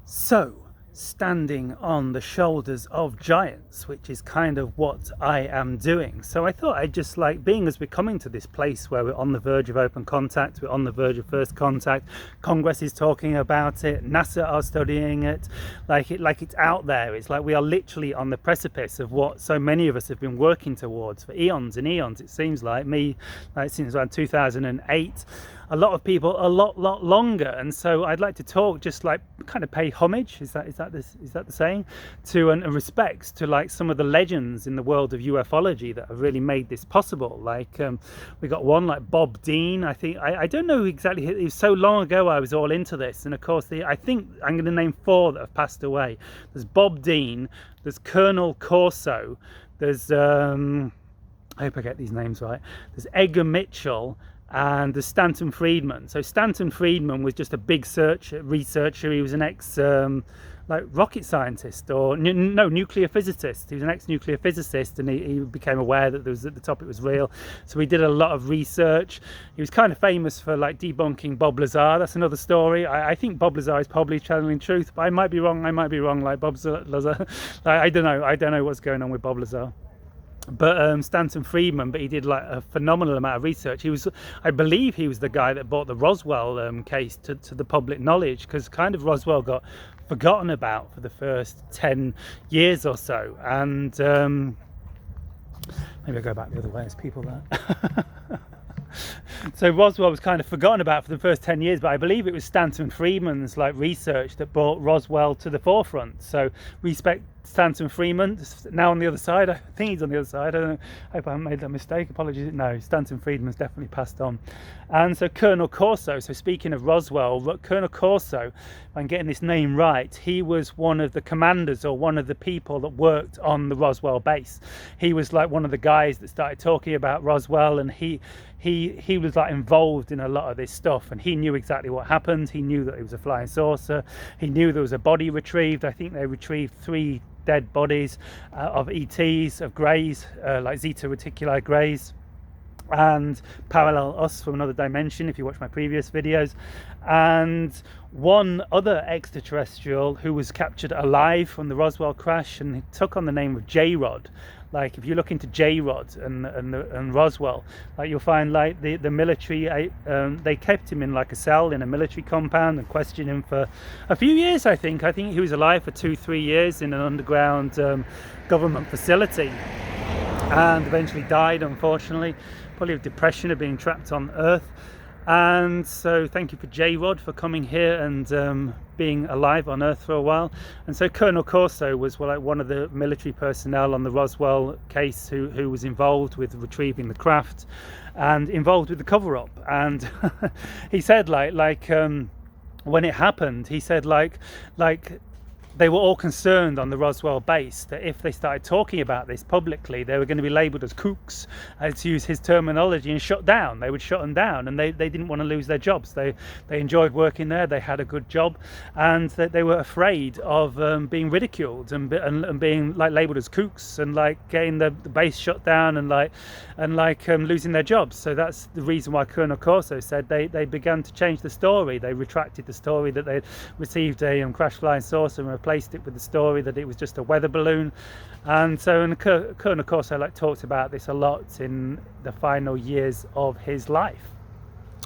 So, standing on the shoulders of giants, which is kind of what I am doing. So I thought I'd just like, being as we're coming to this place where we're on the verge of open contact, we're on the verge of first contact, Congress is talking about it, NASA are studying it, like it's out there. It's like we are literally on the precipice of what so many of us have been working towards for eons and eons. It seems like since around 2008. A lot of people a lot longer, and so I'd like to talk, just like kind of pay homage, is that the saying, to and respects to like some of the legends in the world of ufology that have really made this possible. Like we got one like Bob Dean. I don't know exactly, it was so long ago I was all into this, and of course I think I'm going to name 4 that have passed away. There's Bob Dean, there's Colonel Corso, there's I hope I get these names right, there's Edgar Mitchell, and the Stanton Friedman. So Stanton Friedman was just a big researcher. He was an ex like rocket scientist, or nuclear physicist. He was an ex-nuclear physicist, and he became aware that there was, at the top, it was real. So he did a lot of research. He was kind of famous for like debunking Bob Lazar. That's another story. I think Bob Lazar is probably channeling truth, but I might be wrong. Like Bob Lazar. I don't know what's going on with Bob Lazar. But Stanton Friedman, but he did like a phenomenal amount of research. I believe he was the guy that brought the Roswell case to the public knowledge, because kind of Roswell got forgotten about for the first 10 years or so. And maybe I'll go back the other way, there's people there. So Roswell was kind of forgotten about for the first 10 years, but I believe it was Stanton Friedman's like research that brought Roswell to the forefront. So respect Stanton Friedman, now on the other side. I think he's on the other side. I don't know, I hope I haven't made that mistake. Apologies. No, Stanton Friedman's definitely passed on. And so Colonel Corso, so speaking of Roswell, Colonel Corso, if I'm getting this name right, he was one of the commanders, or one of the people that worked on the Roswell base. He was like one of the guys that started talking about Roswell, and he was like involved in a lot of this stuff, and he knew exactly what happened. He knew that it was a flying saucer. He knew there was a body retrieved. I think they retrieved 3 dead bodies of ETs, of greys, like Zeta Reticuli greys, and parallel us from another dimension, if you watch my previous videos. And one other extraterrestrial who was captured alive from the Roswell crash, and he took on the name of J-Rod. Like if you look into J-Rod and Roswell, like you'll find like the military, they kept him in like a cell in a military compound and questioned him for a few years. I think he was alive for 2-3 years in an underground government facility, and eventually died, unfortunately, probably of depression of being trapped on Earth. And so thank you for J-Rod for coming here and being alive on Earth for a while. And so Colonel Corso was like one of the military personnel on the Roswell case who was involved with retrieving the craft and involved with the cover-up. And he said like when it happened, he said like they were all concerned on the Roswell base that if they started talking about this publicly, they were going to be labelled as kooks, to use his terminology, and shut down. They would shut them down, and they didn't want to lose their jobs. They enjoyed working there. They had a good job, and they were afraid of being ridiculed and being like labelled as kooks, and like getting the base shut down and losing their jobs. So that's the reason why Colonel Corso said they began to change the story. They retracted the story that they'd received a crash flying saucer and replaced it with the story that it was just a weather balloon. And so, and Colonel Corso talked about this a lot in the final years of his life.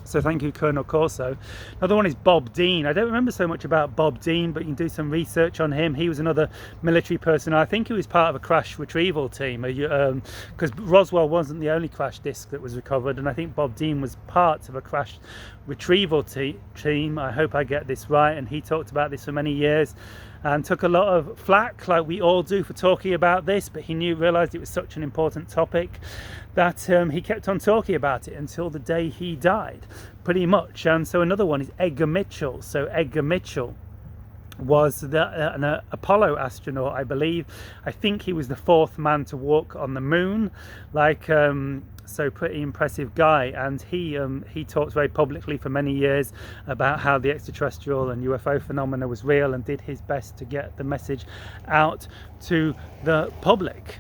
So thank you, Colonel Corso. Another one is Bob Dean. I don't remember so much about Bob Dean, but you can do some research on him. He was another military person. I think he was part of a crash retrieval team, because Roswell wasn't the only crash disc that was recovered, and I think Bob Dean was part of a crash retrieval team. I hope I get this right. And he talked about this for many years and took a lot of flack, like we all do, for talking about this, but he realized it was such an important topic that he kept on talking about it until the day he died, pretty much. And so another one is Edgar Mitchell. So Edgar Mitchell was an Apollo astronaut, I believe. I think he was the 4th man to walk on the moon, so pretty impressive guy. And he talked very publicly for many years about how the extraterrestrial and UFO phenomena was real, and did his best to get the message out to the public.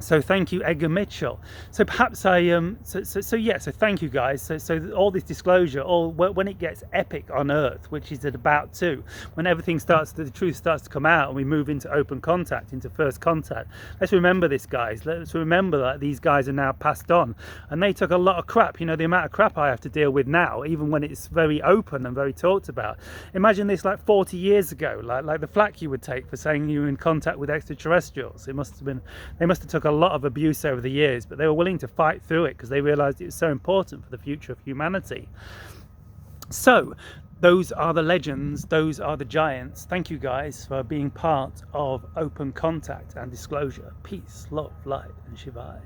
So thank you, Edgar Mitchell. So perhaps I so thank you guys. So all this disclosure, all when it gets epic on Earth, which is at about to, when everything starts, the truth starts to come out, and we move into open contact, into first contact. Let's remember this, guys. Let's remember that these guys are now passed on, and they took a lot of crap. You know, the amount of crap I have to deal with now, even when it's very open and very talked about. Imagine this like 40 years ago, like the flack you would take for saying you were in contact with extraterrestrials. They must have took a lot of abuse over the years, but they were willing to fight through it because they realized it was so important for the future of humanity. So those are the legends, those are the giants. Thank you guys for being part of open contact and disclosure. Peace, love, light, and Shivai.